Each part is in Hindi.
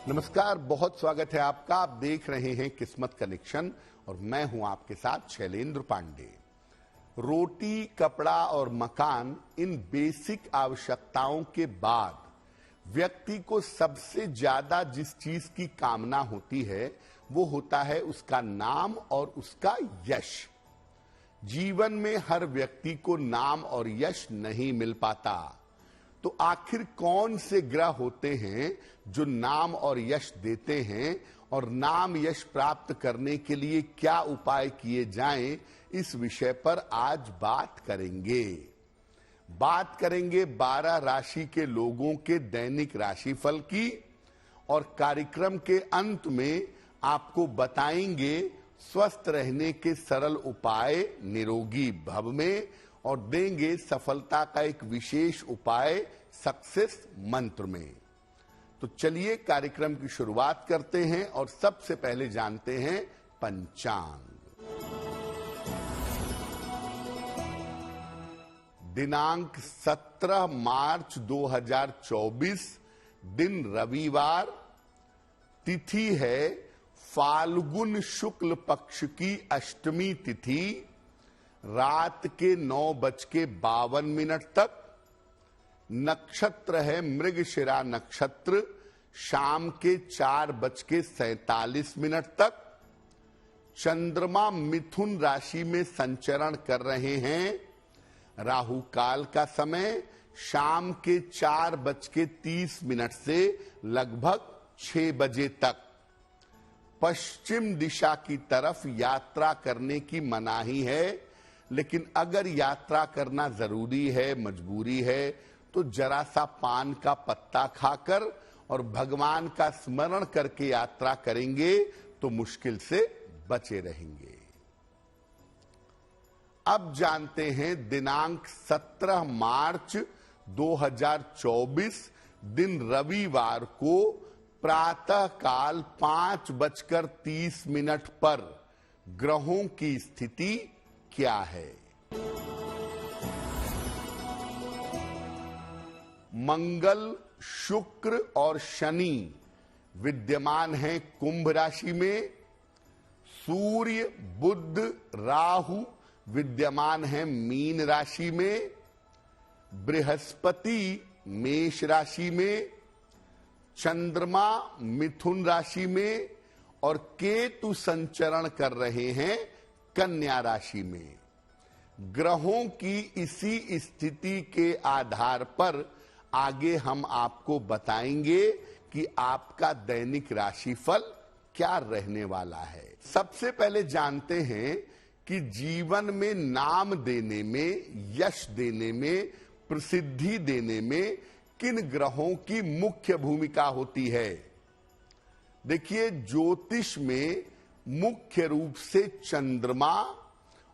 नमस्कार, बहुत स्वागत है आपका। आप देख रहे हैं किस्मत कनेक्शन और मैं हूं आपके साथ शैलेंद्र पांडे। रोटी, कपड़ा और मकान, इन बेसिक आवश्यकताओं के बाद व्यक्ति को सबसे ज्यादा जिस चीज की कामना होती है वो होता है उसका नाम और उसका यश। जीवन में हर व्यक्ति को नाम और यश नहीं मिल पाता, तो आखिर कौन से ग्रह होते हैं जो नाम और यश देते हैं, और नाम यश प्राप्त करने के लिए क्या उपाय किए जाएं, इस विषय पर आज बात करेंगे। 12 राशि के लोगों के दैनिक राशिफल की, और कार्यक्रम के अंत में आपको बताएंगे स्वस्थ रहने के सरल उपाय निरोगी भव में, और देंगे सफलता का एक विशेष उपाय सक्सेस मंत्र में। तो चलिए कार्यक्रम की शुरुआत करते हैं और सबसे पहले जानते हैं पंचांग। दिनांक 17 मार्च 2024, दिन रविवार, तिथि है फाल्गुन शुक्ल पक्ष की अष्टमी तिथि, रात के 9:52 तक। नक्षत्र है मृगशिरा नक्षत्र, शाम के 4:47 तक। चंद्रमा मिथुन राशि में संचरण कर रहे हैं। राहु काल का समय शाम के 4:30 से लगभग 6 बजे तक। पश्चिम दिशा की तरफ यात्रा करने की मनाही है, लेकिन अगर यात्रा करना जरूरी है, मजबूरी है, तो जरा सा पान का पत्ता खाकर और भगवान का स्मरण करके यात्रा करेंगे तो मुश्किल से बचे रहेंगे। अब जानते हैं दिनांक 17 मार्च 2024, दिन रविवार को प्रातः काल 5:30 पर ग्रहों की स्थिति क्या है। मंगल, शुक्र और शनि विद्यमान हैं कुंभ राशि में। सूर्य, बुध, राहु विद्यमान हैं मीन राशि में। बृहस्पति मेष राशि में। चंद्रमा मिथुन राशि में और केतु संचरण कर रहे हैं कन्या राशि में। ग्रहों की इसी स्थिति के आधार पर आगे हम आपको बताएंगे कि आपका दैनिक राशिफल क्या रहने वाला है। सबसे पहले जानते हैं कि जीवन में नाम देने में, यश देने में, प्रसिद्धि देने में किन ग्रहों की मुख्य भूमिका होती है। देखिए, ज्योतिष में मुख्य रूप से चंद्रमा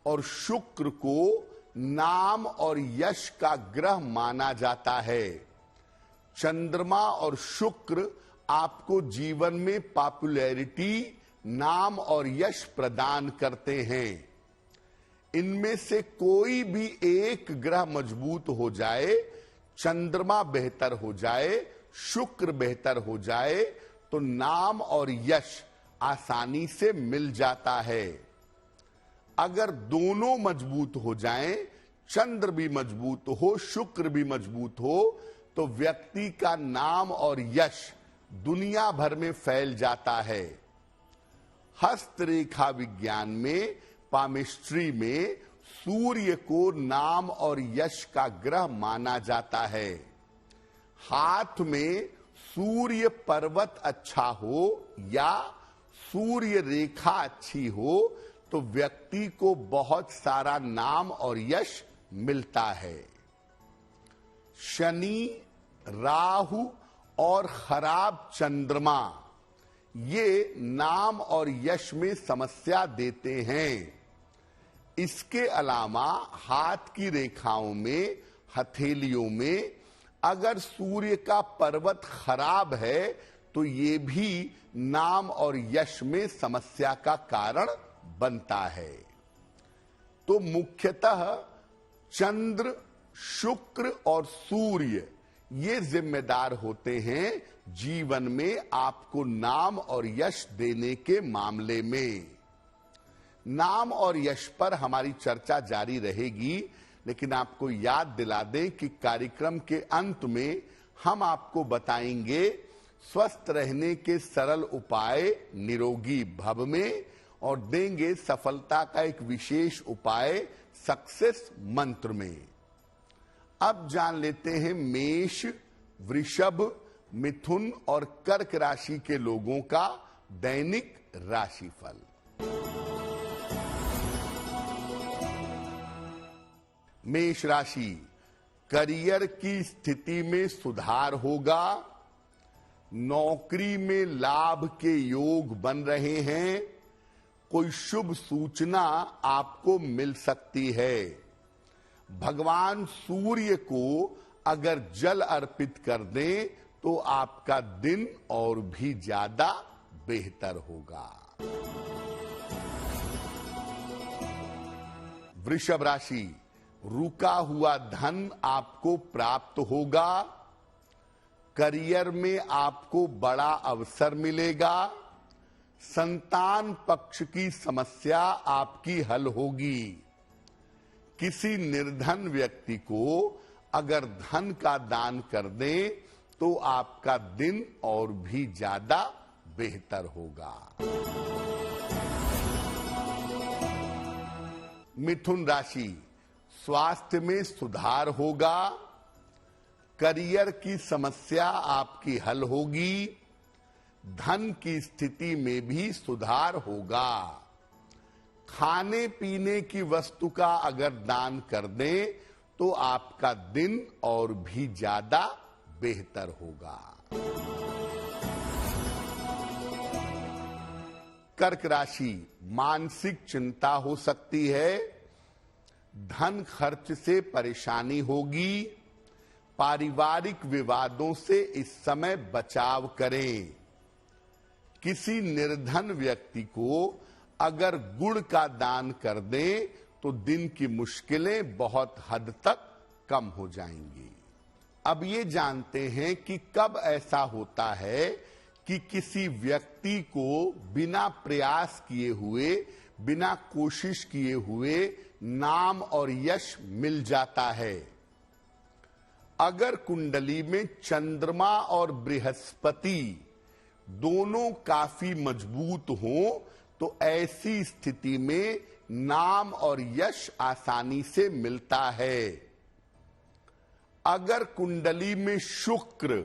और शुक्र को नाम और यश का ग्रह माना जाता है। चंद्रमा और शुक्र आपको जीवन में पॉपुलैरिटी, नाम और यश प्रदान करते हैं। इनमें से कोई भी एक ग्रह मजबूत हो जाए, चंद्रमा बेहतर हो जाए, शुक्र बेहतर हो जाए, तो नाम और यश आसानी से मिल जाता है। अगर दोनों मजबूत हो जाएं, चंद्र भी मजबूत हो, शुक्र भी मजबूत हो, तो व्यक्ति का नाम और यश दुनिया भर में फैल जाता है। हस्तरेखा विज्ञान में, पामिस्ट्री में सूर्य को नाम और यश का ग्रह माना जाता है। हाथ में सूर्य पर्वत अच्छा हो या सूर्य रेखा अच्छी हो तो व्यक्ति को बहुत सारा नाम और यश मिलता है। शनि, राहु और खराब चंद्रमा ये नाम और यश में समस्या देते हैं। इसके अलावा हाथ की रेखाओं में, हथेलियों में अगर सूर्य का पर्वत खराब है तो ये भी नाम और यश में समस्या का कारण बनता है। तो मुख्यतः चंद्र, शुक्र और सूर्य ये जिम्मेदार होते हैं जीवन में आपको नाम और यश देने के मामले में। नाम और यश पर हमारी चर्चा जारी रहेगी, लेकिन आपको याद दिला दें कि कार्यक्रम के अंत में हम आपको बताएंगे स्वस्थ रहने के सरल उपाय निरोगी भव में, और देंगे सफलता का एक विशेष उपाय सक्सेस मंत्र में। अब जान लेते हैं मेष, वृषभ, मिथुन और कर्क राशि के लोगों का दैनिक राशिफल। मेष राशि, करियर की स्थिति में सुधार होगा। नौकरी में लाभ के योग बन रहे हैं। कोई शुभ सूचना आपको मिल सकती है। भगवान सूर्य को अगर जल अर्पित कर दें तो आपका दिन और भी ज्यादा बेहतर होगा। वृषभ राशि, रुका हुआ धन आपको प्राप्त होगा। करियर में आपको बड़ा अवसर मिलेगा। संतान पक्ष की समस्या आपकी हल होगी। किसी निर्धन व्यक्ति को अगर धन का दान कर दें तो आपका दिन और भी ज्यादा बेहतर होगा। मिथुन राशि, स्वास्थ्य में सुधार होगा। करियर की समस्या आपकी हल होगी। धन की स्थिति में भी सुधार होगा। खाने पीने की वस्तु का अगर दान कर दें तो आपका दिन और भी ज्यादा बेहतर होगा। कर्क राशि, मानसिक चिंता हो सकती है। धन खर्च से परेशानी होगी। पारिवारिक विवादों से इस समय बचाव करें। किसी निर्धन व्यक्ति को अगर गुड़ का दान कर दें तो दिन की मुश्किलें बहुत हद तक कम हो जाएंगी। अब ये जानते हैं कि कब ऐसा होता है कि किसी व्यक्ति को बिना प्रयास किए हुए, बिना कोशिश किए हुए नाम और यश मिल जाता है। अगर कुंडली में चंद्रमा और बृहस्पति दोनों काफी मजबूत हों तो ऐसी स्थिति में नाम और यश आसानी से मिलता है। अगर कुंडली में शुक्र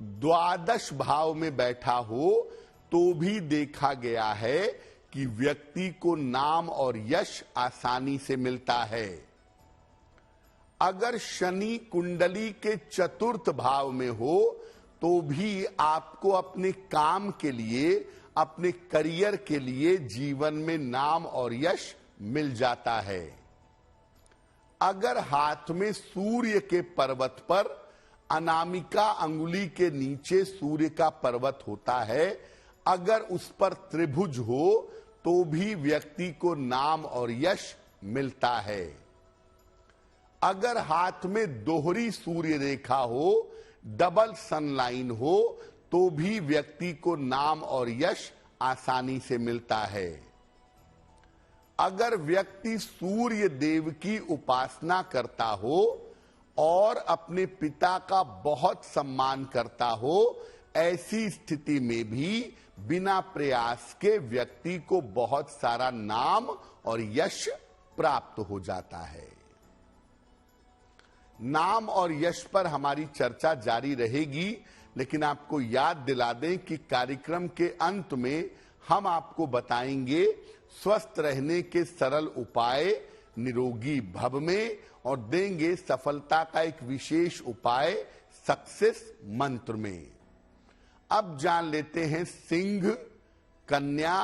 द्वादश भाव में बैठा हो तो भी देखा गया है कि व्यक्ति को नाम और यश आसानी से मिलता है। अगर शनि कुंडली के चतुर्थ भाव में हो तो भी आपको अपने काम के लिए, अपने करियर के लिए जीवन में नाम और यश मिल जाता है। अगर हाथ में सूर्य के पर्वत पर अनामिका अंगुली के नीचे सूर्य का पर्वत होता है, अगर उस पर त्रिभुज हो तो भी व्यक्ति को नाम और यश मिलता है। अगर हाथ में दोहरी सूर्य रेखा हो, डबल सनलाइन हो तो भी व्यक्ति को नाम और यश आसानी से मिलता है। अगर व्यक्ति सूर्य देव की उपासना करता हो और अपने पिता का बहुत सम्मान करता हो, ऐसी स्थिति में भी बिना प्रयास के व्यक्ति को बहुत सारा नाम और यश प्राप्त हो जाता है। नाम और यश पर हमारी चर्चा जारी रहेगी, लेकिन आपको याद दिला दें कि कार्यक्रम के अंत में हम आपको बताएंगे स्वस्थ रहने के सरल उपाय निरोगी भव में, और देंगे सफलता का एक विशेष उपाय सक्सेस मंत्र में। अब जान लेते हैं सिंह, कन्या,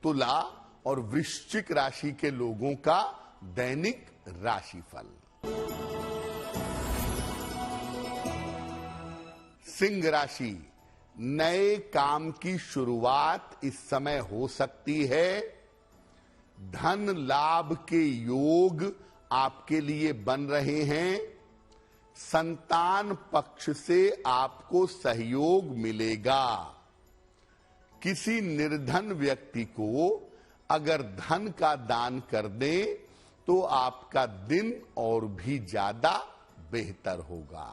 तुला और वृश्चिक राशि के लोगों का दैनिक राशिफल। सिंह राशि, नए काम की शुरुआत इस समय हो सकती है। धन लाभ के योग आपके लिए बन रहे हैं। संतान पक्ष से आपको सहयोग मिलेगा। किसी निर्धन व्यक्ति को अगर धन का दान कर दें तो आपका दिन और भी ज्यादा बेहतर होगा।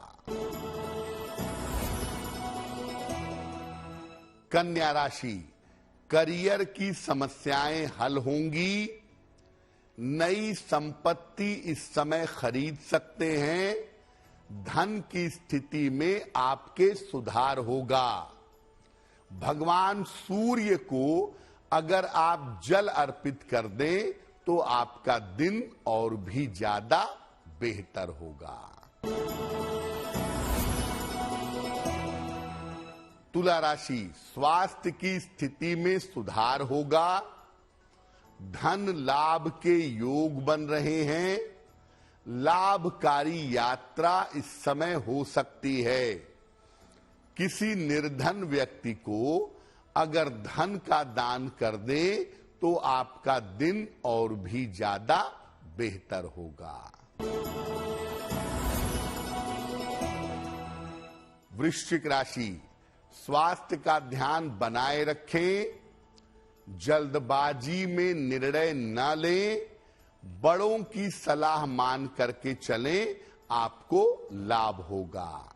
कन्या राशि, करियर की समस्याएं हल होंगी। नई संपत्ति इस समय खरीद सकते हैं। धन की स्थिति में आपके सुधार होगा। भगवान सूर्य को अगर आप जल अर्पित कर दें तो आपका दिन और भी ज्यादा बेहतर होगा। तुला राशि, स्वास्थ्य की स्थिति में सुधार होगा। धन लाभ के योग बन रहे हैं। लाभकारी यात्रा इस समय हो सकती है। किसी निर्धन व्यक्ति को अगर धन का दान कर दें तो आपका दिन और भी ज्यादा बेहतर होगा। वृश्चिक राशि, स्वास्थ्य का ध्यान बनाए रखें। जल्दबाजी में निर्णय न लें। बड़ों की सलाह मान करके चलें, आपको लाभ होगा।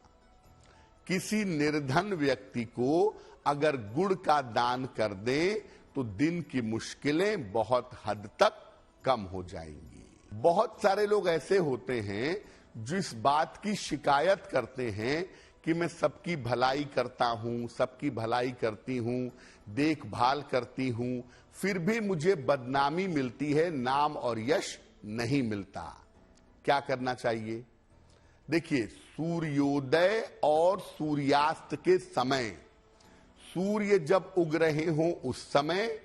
किसी निर्धन व्यक्ति को अगर गुड़ का दान कर दें तो दिन की मुश्किलें बहुत हद तक कम हो जाएंगी। बहुत सारे लोग ऐसे होते हैं जो इस बात की शिकायत करते हैं कि मैं सबकी भलाई करता हूं, सबकी भलाई करती हूं, देखभाल करती हूं, फिर भी मुझे बदनामी मिलती है, नाम और यश नहीं मिलता। क्या करना चाहिए? देखिए, सूर्योदय और सूर्यास्त के समय, सूर्य जब उग रहे हों उस समय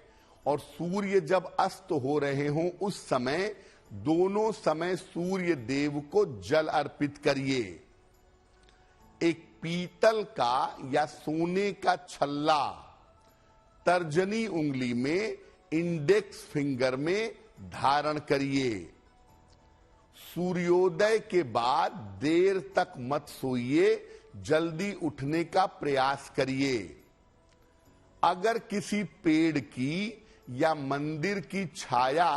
और सूर्य जब अस्त हो रहे हों उस समय, दोनों समय सूर्य देव को जल अर्पित करिए। एक पीतल का या सोने का छल्ला तर्जनी उंगली में, इंडेक्स फिंगर में धारण करिए। सूर्योदय के बाद देर तक मत सोइए, जल्दी उठने का प्रयास करिए। अगर किसी पेड़ की या मंदिर की छाया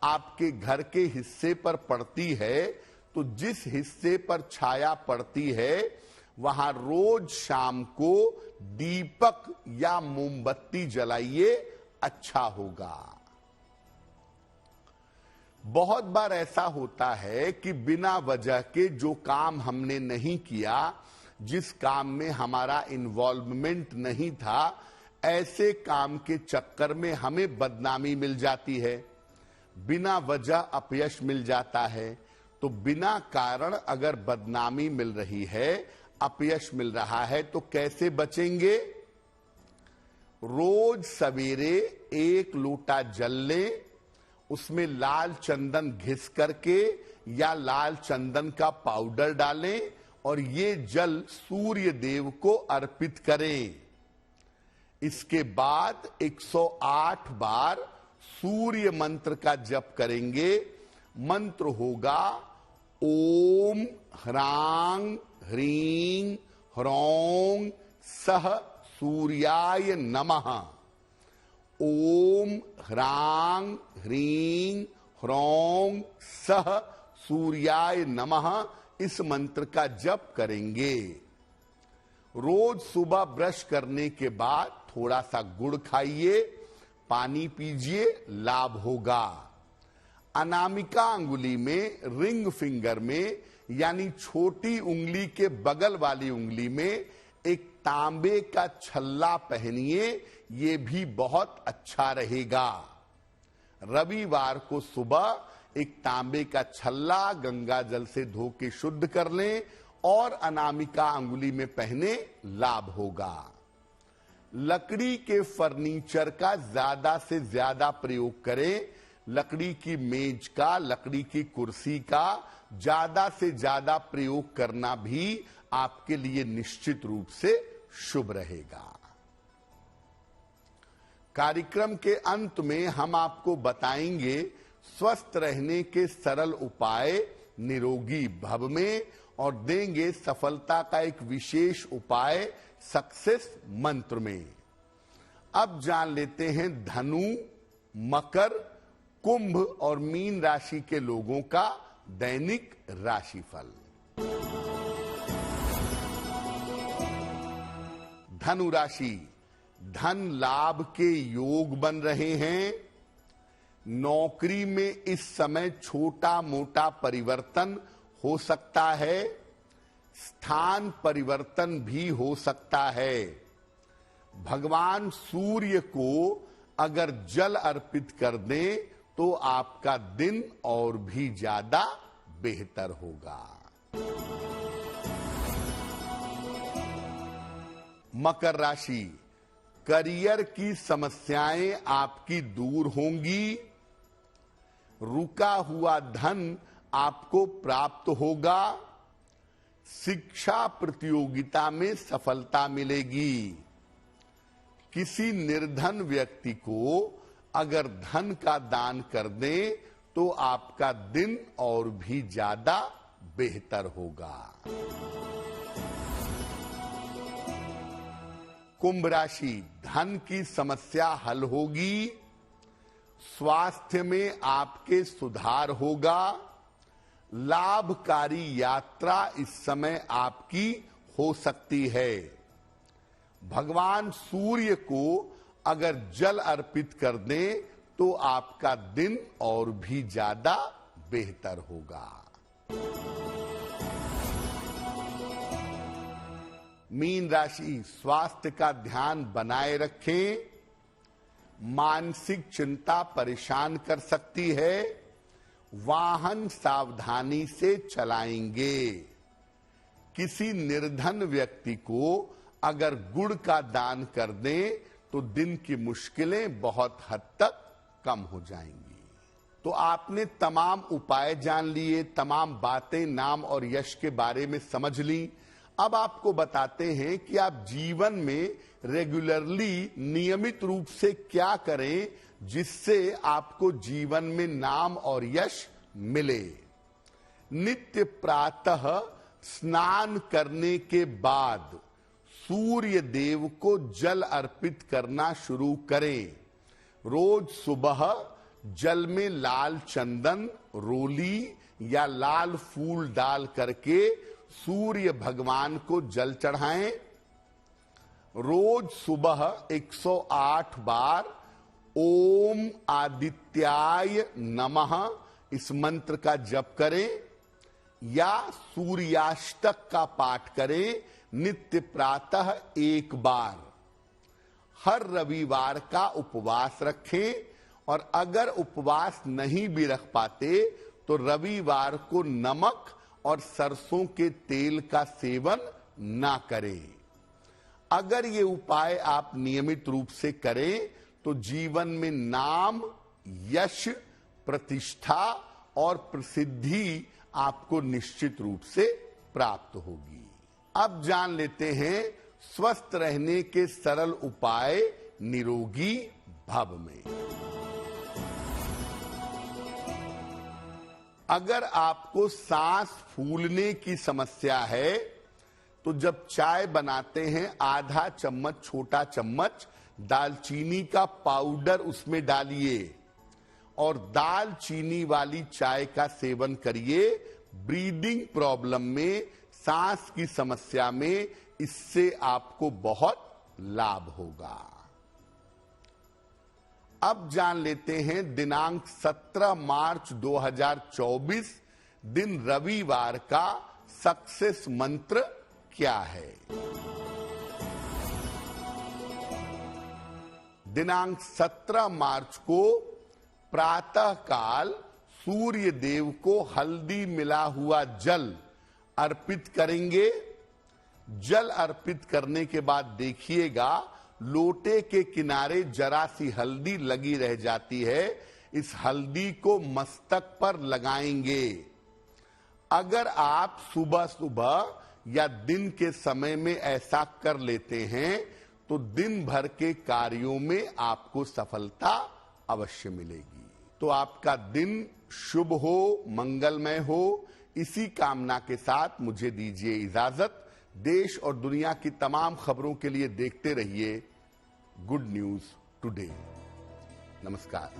आपके घर के हिस्से पर पड़ती है तो जिस हिस्से पर छाया पड़ती है वहां रोज शाम को दीपक या मोमबत्ती जलाइए, अच्छा होगा। बहुत बार ऐसा होता है कि बिना वजह के जो काम हमने नहीं किया, जिस काम में हमारा इन्वॉल्वमेंट नहीं था, ऐसे काम के चक्कर में हमें बदनामी मिल जाती है, बिना वजह अपयश मिल जाता है। तो बिना कारण अगर बदनामी मिल रही है, अपयश मिल रहा है, तो कैसे बचेंगे? रोज सवेरे 1 लोटा जल लें, उसमें लाल चंदन घिस करके या लाल चंदन का पाउडर डालें और ये जल सूर्य देव को अर्पित करें। इसके बाद 108 बार सूर्य मंत्र का जप करेंगे। मंत्र होगा ओम ह्रांग ह्रीं ह्रौं सह सूर्याय नमः। ओम ह्रांग ह्रीं ह्रौं सह सूर्याय नमः, इस मंत्र का जप करेंगे। रोज सुबह ब्रश करने के बाद थोड़ा सा गुड़ खाइए, पानी पीजिए, लाभ होगा। अनामिका अंगुली में, रिंग फिंगर में, यानी छोटी उंगली के बगल वाली उंगली में एक तांबे का छल्ला पहनिए, ये भी बहुत अच्छा रहेगा। रविवार को सुबह एक तांबे का छल्ला गंगा जल से धो के शुद्ध कर लें और अनामिका अंगुली में पहने, लाभ होगा। लकड़ी के फर्नीचर का ज्यादा से ज्यादा प्रयोग करें। लकड़ी की मेज का, लकड़ी की कुर्सी का ज्यादा से ज्यादा प्रयोग करना भी आपके लिए निश्चित रूप से शुभ रहेगा। कार्यक्रम के अंत में हम आपको बताएंगे स्वस्थ रहने के सरल उपाय निरोगी भव में और देंगे सफलता का एक विशेष उपाय सक्सेस मंत्र में। अब जान लेते हैं धनु, मकर, कुंभ और मीन राशि के लोगों का दैनिक राशिफल। धनु राशि, धन लाभ के योग बन रहे हैं। नौकरी में इस समय छोटा मोटा परिवर्तन हो सकता है। स्थान परिवर्तन भी हो सकता है। भगवान सूर्य को अगर जल अर्पित कर दें तो आपका दिन और भी ज्यादा बेहतर होगा। मकर राशि, करियर की समस्याएं आपकी दूर होंगी। रुका हुआ धन आपको प्राप्त होगा। शिक्षा प्रतियोगिता में सफलता मिलेगी। किसी निर्धन व्यक्ति को अगर धन का दान कर दें तो आपका दिन और भी ज्यादा बेहतर होगा। कुंभ राशि, धन की समस्या हल होगी। स्वास्थ्य में आपके सुधार होगा। लाभकारी यात्रा इस समय आपकी हो सकती है। भगवान सूर्य को अगर जल अर्पित कर दें तो आपका दिन और भी ज्यादा बेहतर होगा। मीन राशि, स्वास्थ्य का ध्यान बनाए रखें। मानसिक चिंता परेशान कर सकती है। वाहन सावधानी से चलाएंगे। किसी निर्धन व्यक्ति को अगर गुड़ का दान कर दें तो दिन की मुश्किलें बहुत हद तक कम हो जाएंगी। तो आपने तमाम उपाय जान लिए, तमाम बातें नाम और यश के बारे में समझ ली। अब आपको बताते हैं कि आप जीवन में रेगुलरली नियमित रूप से क्या करें जिससे आपको जीवन में नाम और यश मिले। नित्य प्रातः स्नान करने के बाद सूर्य देव को जल अर्पित करना शुरू करें। रोज सुबह जल में लाल चंदन, रोली या लाल फूल डाल करके सूर्य भगवान को जल चढ़ाएं। रोज सुबह 108 बार ओम आदित्याय नमः इस मंत्र का जप करें या सूर्याष्टक का पाठ करें नित्य प्रातः एक बार। हर रविवार का उपवास रखें और अगर उपवास नहीं भी रख पाते तो रविवार को नमक और सरसों के तेल का सेवन ना करें। अगर ये उपाय आप नियमित रूप से करें तो जीवन में नाम, यश, प्रतिष्ठा और प्रसिद्धि आपको निश्चित रूप से प्राप्त होगी। अब जान लेते हैं स्वस्थ रहने के सरल उपाय निरोगी भव में। अगर आपको सांस फूलने की समस्या है तो जब चाय बनाते हैं आधा चम्मच, छोटा चम्मच दालचीनी का पाउडर उसमें डालिए और दालचीनी वाली चाय का सेवन करिए। ब्रीदिंग प्रॉब्लम में, सांस की समस्या में इससे आपको बहुत लाभ होगा। अब जान लेते हैं दिनांक 17 मार्च 2024 दिन रविवार का सक्सेस मंत्र क्या है। दिनांक 17 मार्च को प्रातः काल सूर्य देव को हल्दी मिला हुआ जल अर्पित करेंगे। जल अर्पित करने के बाद देखिएगा लोटे के किनारे जरा सी हल्दी लगी रह जाती है। इस हल्दी को मस्तक पर लगाएंगे। अगर आप सुबह सुबह या दिन के समय में ऐसा कर लेते हैं तो दिन भर के कार्यों में आपको सफलता अवश्य मिलेगी। तो आपका दिन शुभ हो, मंगलमय हो, इसी कामना के साथ मुझे दीजिए इजाजत। देश और दुनिया की तमाम खबरों के लिए देखते रहिए गुड न्यूज टुडे। नमस्कार।